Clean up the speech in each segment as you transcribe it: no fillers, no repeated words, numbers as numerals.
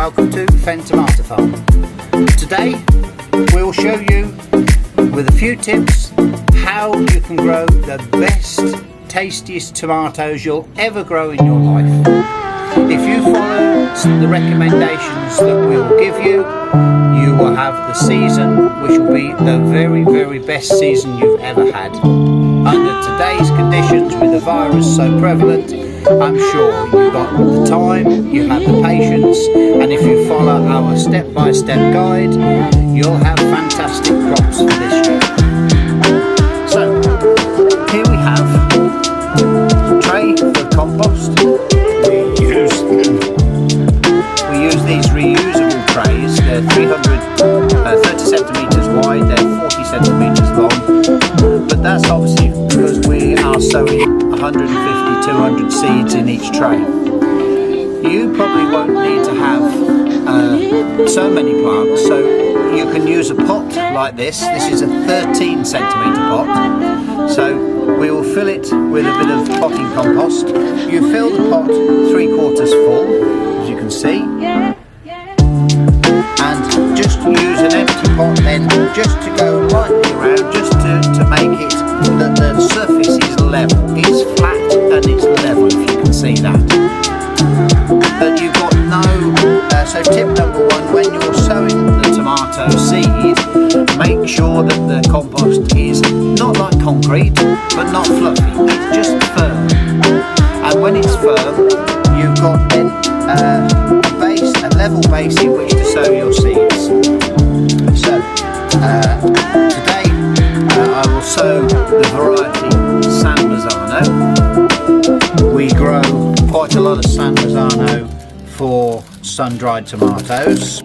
welcome to Fen Tomato Farm. Today we'll show you with a few tips how you can grow the best, tastiest tomatoes you'll ever grow in your life. If you follow the recommendations that we'll give you, you will have the season which will be the very, very best season you've ever had. Under today's conditions with the virus so prevalent, I'm sure you've got the time, you have the patience, and if you follow our step-by-step guide, you'll have fantastic crops for this year. So, here we have a tray for compost. We use these reusable trays. They're 30 centimetres wide, they're 40 centimetres long, but that's obviously because we are sowing 150-200 seeds in each tray. You probably won't need to have so many plants, so you can use a pot like this. This is a 13 centimetre pot, so we will fill it with a bit of potting compost. You fill the pot 3/4 full, as you can see, and just use an empty pot then just to go lightly around, just to make it that the surface is level. It's flat and it's level, if you can see that. But you've got no, so tip number one, when you're sowing the tomato seed, make sure that the compost is not like concrete, but not fluffy, it's just firm. And when it's firm, you've got then a level base in which to sow your seeds. So, today I will sow the variety San Marzano. We grow quite a lot of San Marzano for sun-dried tomatoes.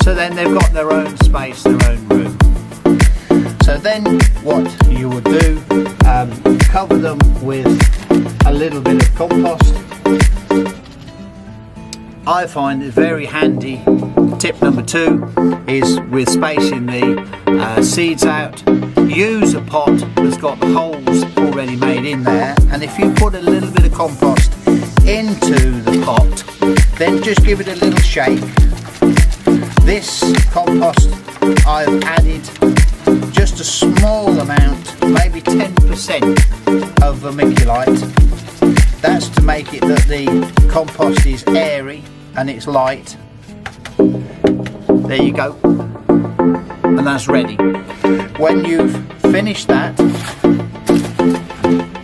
So then they've got their own space, their own room. So then what you would do, cover them with a little bit of compost. I find it very handy. Tip number two is with spacing the seeds out, use a pot that's got the holes already made in there, and if you put a little bit of compost into the pot, then just give it a little shake. This compost I've added just a small amount, maybe 10% of vermiculite. That's to make it that the compost is airy and it's light. There you go, and that's ready. When you've finished that,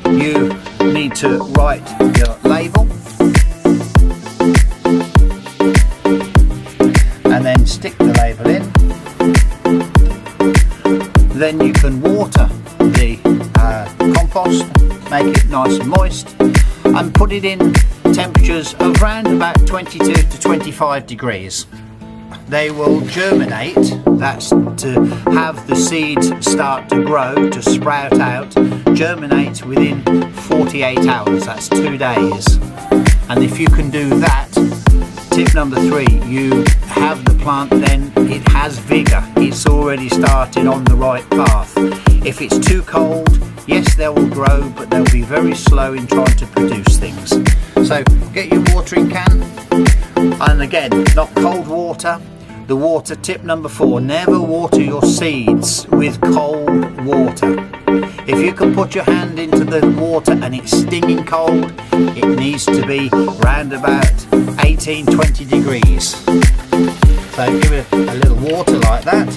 you need to write your label and then stick the label in. Then you can water the compost, make it nice and moist, and put it in temperatures of around about 22 to 25 degrees. They will germinate, that's to have the seeds start to grow, to sprout out, germinate within 48 hours, that's 2 days. And if you can do that, tip number three, you have the plant then, it has vigour, it's already started on the right path. If it's too cold, yes, they will grow, but they'll be very slow in trying to produce things. So get your watering can, and again, not cold water. The water, tip number four, never water your seeds with cold water. If you can put your hand into the water and it's stinging cold, it needs to be round about 18-20 degrees. So give it a little water like that.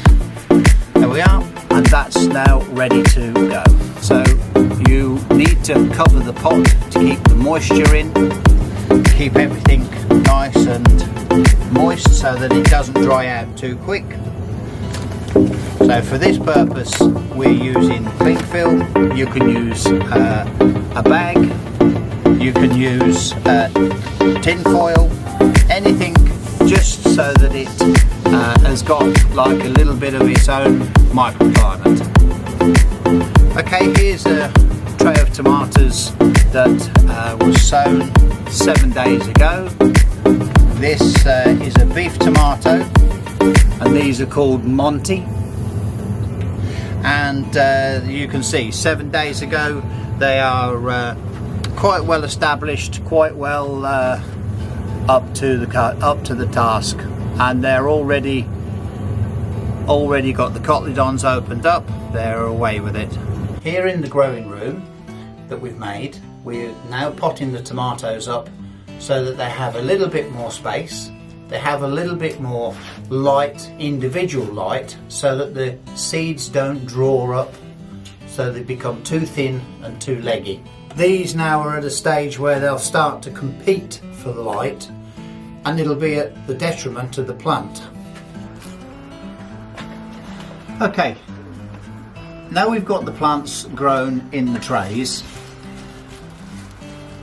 There we are, and that's now ready to go. So you need to cover the pot to keep the moisture in, keep everything nice and moist so that it doesn't dry out too quick. So for this purpose we're using cling film. You can use a bag, you can use tin foil, anything just so that it has got like a little bit of its own microclimate. Okay, here's a tray of tomatoes that was sown 7 days ago. This is a beef tomato, and these are called Monty. And you can see 7 days ago they are quite well established, quite well up to the task, and they're already got the cotyledons opened up. They're away with it. Here in the growing room that we've made, we're now potting the tomatoes up so that they have a little bit more space. They have a little bit more light, individual light, so that the seeds don't draw up, so they become too thin and too leggy. These now are at a stage where they'll start to compete for the light, and it'll be at the detriment of the plant. Okay, now we've got the plants grown in the trays.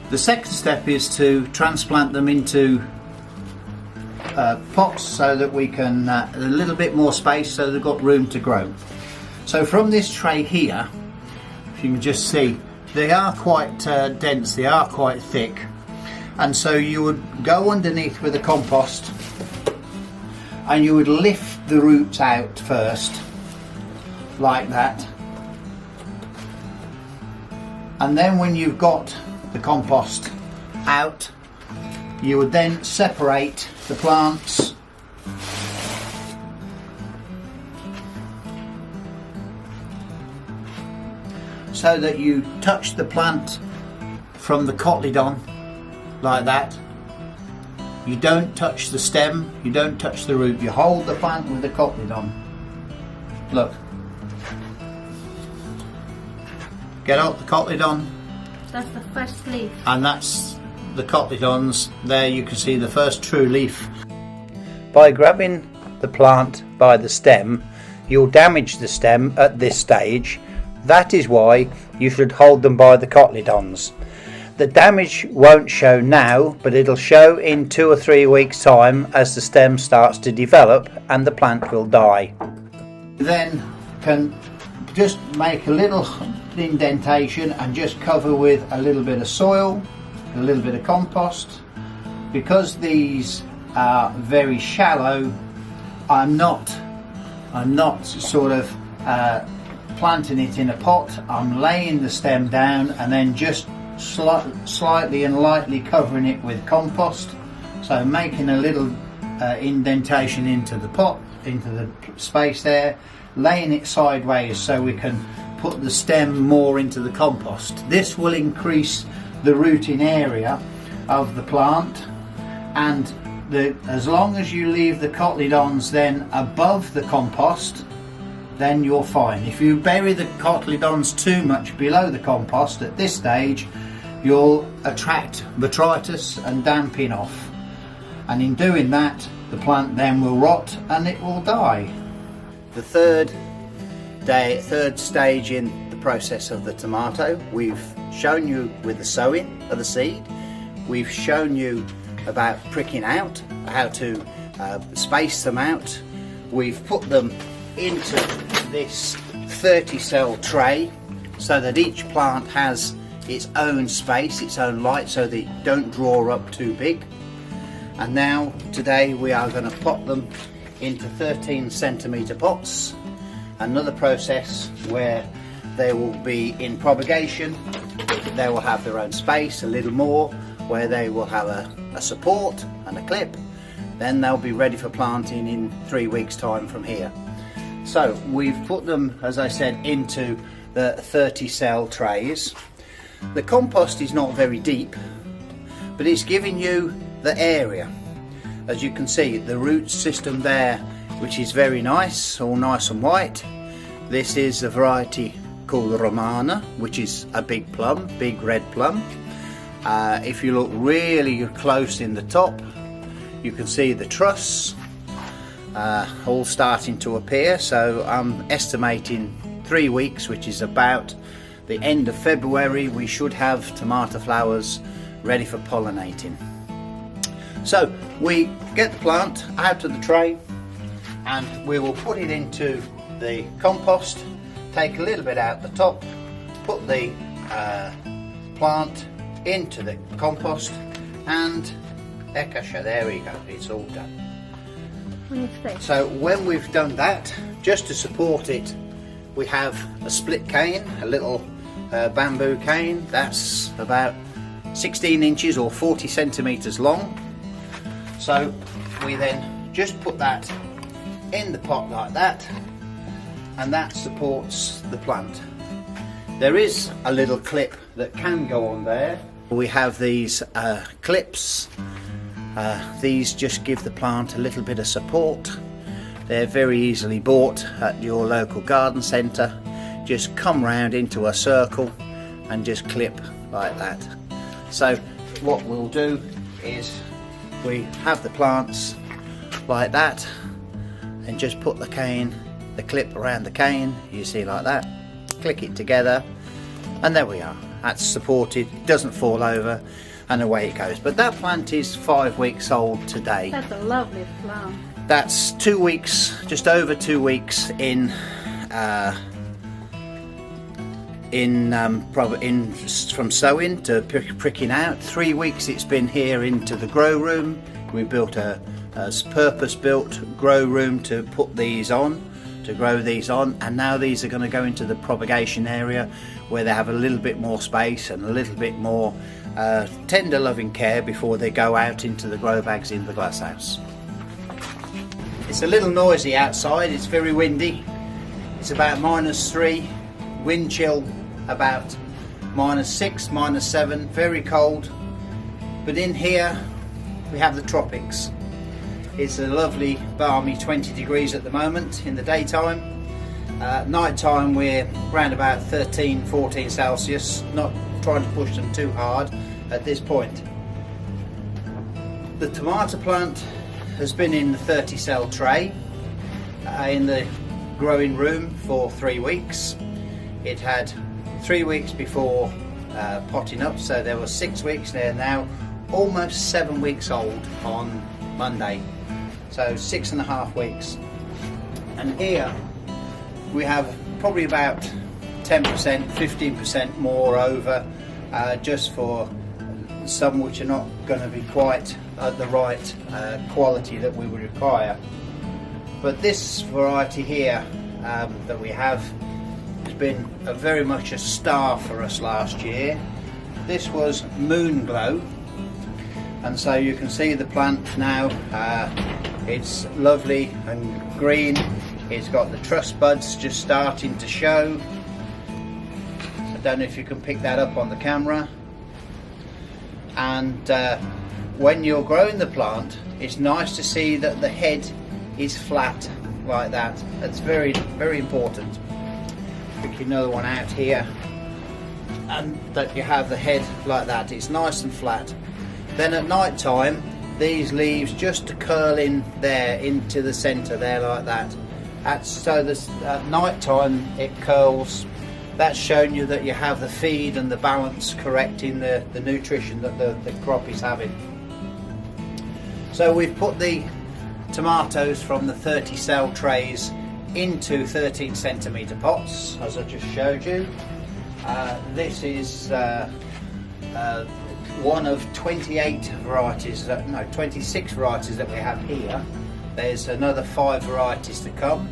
The second step is to transplant them into pots so that we can, a little bit more space so they've got room to grow. So from this tray here, if you can just see, they are quite dense, they are quite thick, and so you would go underneath with the compost and you would lift the roots out first, like that, and then when you've got the compost out, you would then separate the plants so that you touch the plant from the cotyledon like that. You don't touch the stem, you don't touch the root, you hold the plant with the cotyledon. Look. Get out the cotyledon. That's the first leaf. And that's the cotyledons. There you can see the first true leaf. By grabbing the plant by the stem, you'll damage the stem at this stage. That is why you should hold them by the cotyledons. The damage won't show now, but it'll show in 2 or 3 weeks' time as the stem starts to develop and the plant will die. Then can just make a little indentation and just cover with a little bit of soil, a little bit of compost. Because these are very shallow, I'm not sort of planting it in a pot. I'm laying the stem down and then just slightly and lightly covering it with compost, so making a little indentation into the pot, into the space there, laying it sideways so we can put the stem more into the compost. This will increase the rooting area of the plant, and as long as you leave the cotyledons then above the compost, then you're fine. If you bury the cotyledons too much below the compost at this stage, you'll attract botrytis and damping off, and in doing that the plant then will rot and it will die. The third stage in the process of the tomato, we've shown you with the sowing of the seed, we've shown you about pricking out, how to space them out. We've put them into this 30 cell tray so that each plant has its own space, its own light, so they don't draw up too big. And now today we are going to pot them into 13 centimetre pots. Another process where they will be in propagation. They will have their own space, a little more, where they will have a support and a clip. Then they'll be ready for planting in 3 weeks time from here. So we've put them, as I said, into the 30 cell trays. The compost is not very deep, but it's giving you the area. As you can see, the root system there, which is very nice, all nice and white. This is a variety called Romana, which is a big plum, big red plum. If you look really close in the top, you can see the truss all starting to appear. So I'm estimating 3 weeks, which is about the end of February, we should have tomato flowers ready for pollinating. So we get the plant out of the tray and we will put it into the compost, take a little bit out the top, put the plant into the compost and Ekasha, there we go, it's all done. When it's finished. So when we've done that, just to support it, we have a split cane, a little bamboo cane that's about 16 inches or 40 centimeters long. So we then just put that in the pot like that, and that supports the plant. There is a little clip that can go on there. We have these clips. These just give the plant a little bit of support. They're very easily bought at your local garden centre. Just come round into a circle and just clip like that. So what we'll do is we have the plants like that and just put the cane, the clip around the cane, you see, like that, click it together, and there we are. That's supported, it doesn't fall over, and away it goes. But that plant is 5 weeks old today. That's a lovely plant. That's 2 weeks, just over 2 weeks from sowing to pricking out. 3 weeks it's been here into the grow room. We built a purpose-built grow room to put these on, to grow these on, and now these are going to go into the propagation area where they have a little bit more space and a little bit more tender loving care before they go out into the grow bags in the glass house. It's a little noisy outside, it's very windy. It's about -3, wind chill about -6, -7, very cold. But in here we have the tropics. It's a lovely balmy 20 degrees at the moment in the daytime. Night time we're around about 13, 14 Celsius, not trying to push them too hard at this point. The tomato plant has been in the 30 cell tray in the growing room for 3 weeks. It had 3 weeks before potting up, so there were 6 weeks there now, almost 7 weeks old on Monday, so 6.5 weeks. And here we have probably about 10%, 15% more over, just for some which are not going to be quite at the right quality that we would require. But this variety here that we have has been very much a star for us last year. This was Moon Glow, and so you can see the plant now. It's lovely and green. It's got the truss buds just starting to show. I don't know if you can pick that up on the camera. And when you're growing the plant, it's nice to see that the head is flat like that. That's very, very important. Pick another one out here, and that you have the head like that. It's nice and flat. Then at night time, these leaves just to curl in there into the centre there like that. So this, at night time it curls. That's showing you that you have the feed and the balance correct in the nutrition that the crop is having. So we've put the tomatoes from the 30 cell trays into 13 centimetre pots, as I just showed you. This is one of 28 varieties, 26 varieties that we have here. There's another 5 varieties to come.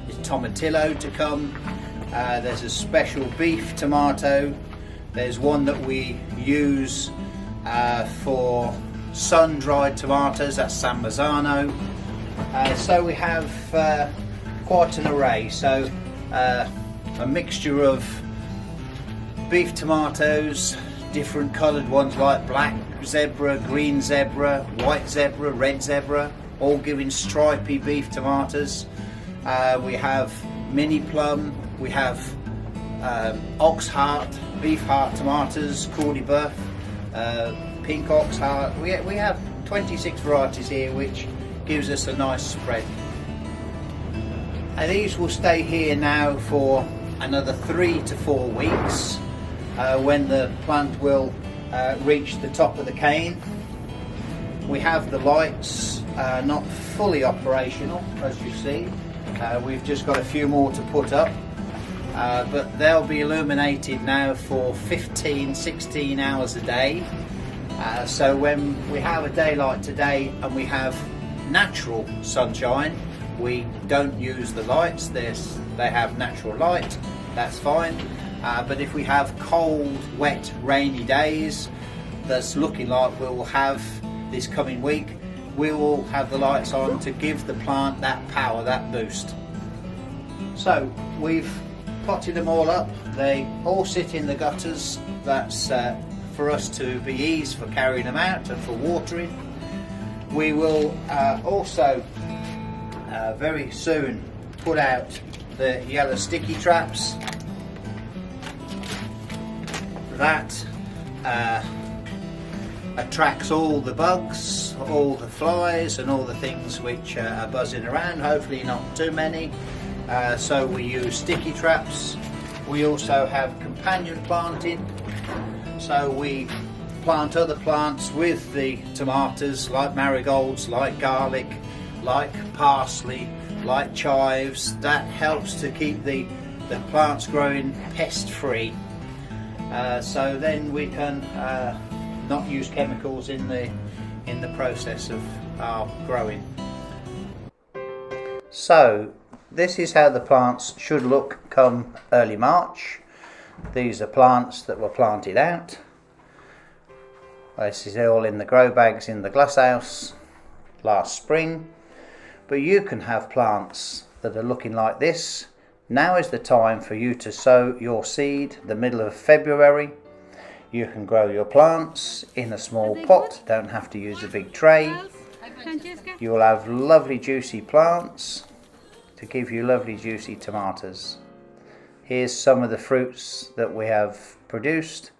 There's tomatillo to come. There's a special beef tomato. There's one that we use for sun-dried tomatoes, that's San Marzano. So we have quite an array. So a mixture of beef tomatoes, different coloured ones like black zebra, green zebra, white zebra, red zebra, all giving stripy beef tomatoes. We have mini plum, we have ox heart, beef heart tomatoes, Cordy Buff, pink ox heart. We have 26 varieties here, which gives us a nice spread. And these will stay here now for another 3 to 4 weeks, when the plant will reach the top of the cane. We have the lights not fully operational, as you see. We've just got a few more to put up, but they'll be illuminated now for 15-16 hours a day. So when we have a day like today and we have natural sunshine, we don't use the lights. They have natural light, that's fine. But if we have cold, wet, rainy days, that's looking like we will have this coming week, we will have the lights on to give the plant that power, that boost. So we've potted them all up. They all sit in the gutters. That's for us to be easy for carrying them out and for watering. We will also very soon put out the yellow sticky traps. That attracts all the bugs, all the flies and all the things which are buzzing around, hopefully not too many. So we use sticky traps. We also have companion planting, so we plant other plants with the tomatoes, like marigolds, like garlic, like parsley, like chives. That helps to keep the plants growing pest free. So then we can not use chemicals in the process of our growing. So this is how the plants should look come early March. These are plants that were planted out. This is all in the grow bags in the glass house last spring. But you can have plants that are looking like this. Now is the time for you to sow your seed, the middle of February. You can grow your plants in a small pot, don't have to use a big tray. You will have lovely juicy plants to give you lovely juicy tomatoes. Here's some of the fruits that we have produced,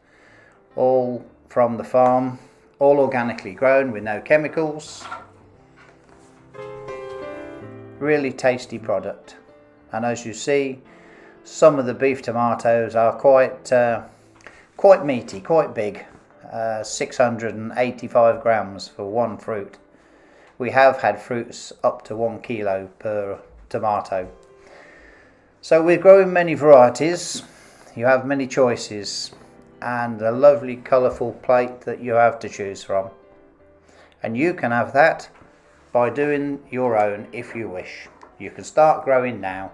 all from the farm, all organically grown with no chemicals. Really tasty product. And as you see, some of the beef tomatoes are quite meaty, quite big, 685 grams for one fruit. We have had fruits up to 1 kilo per tomato. So we're growing many varieties. You have many choices and a lovely colourful plate that you have to choose from. And you can have that by doing your own if you wish. You can start growing now.